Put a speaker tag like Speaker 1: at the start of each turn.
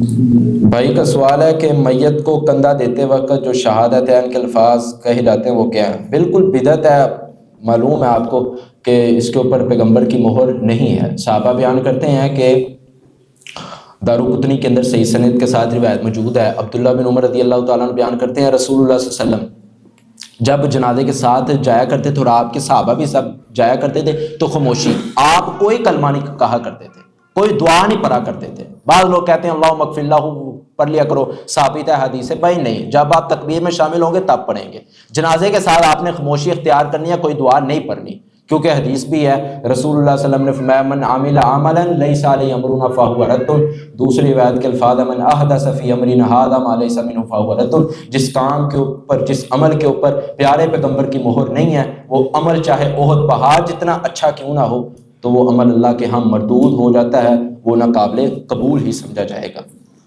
Speaker 1: بھائی کا سوال ہے کہ میت کو کندھا دیتے وقت جو شہادتین کے الفاظ کہے جاتے ہیں وہ کیا ہیں؟ بالکل بدعت ہے، معلوم ہے آپ کو کہ اس کے اوپر پیغمبر کی مہر نہیں ہے۔ صحابہ بیان کرتے ہیں کہ دارقطنی کے اندر صحیح سند کے ساتھ روایت موجود ہے، عبداللہ بن عمر رضی اللہ تعالیٰ عنہ بیان کرتے ہیں رسول اللہ صلی اللہ علیہ وسلم جب جنازے کے ساتھ جایا کرتے تھے اور آپ کے صحابہ بھی سب جایا کرتے تھے تو خاموشی، آپ کوئی کلمہ نہیں کہا کرتے تھے، کوئی دعا نہیں پڑھا کرتے تھے۔ بعض لوگ کہتے ہیں اللہم اغفر اللہ پڑھ لیا کرو، ثابت ہے حدیث ہے، بھائی نہیں، جب آپ تکبیر میں شامل ہوں گے تب پڑھیں گے۔ جنازے کے ساتھ آپ نے خاموشی اختیار کرنی ہے، کوئی دعا نہیں پڑھنی، کیونکہ حدیث بھی ہے رسول اللہ صلی اللہ علیہ وسلم نے فرمایا من عمل عملا لیس علیہ امرنا فہو رد، دوسری روایت کے الفاظ من احدث فی امرنا ھذا ما لیس منہ فہو رد، جس کام کے اوپر، جس عمل کے اوپر پیارے پیغمبر کی مہر نہیں ہے، وہ عمل چاہے احد پہاڑ جتنا اچھا کیوں نہ ہو تو وہ عمل اللہ کے ہاں مردود ہو جاتا ہے، وہ ناقابل قبول ہی سمجھا جائے گا۔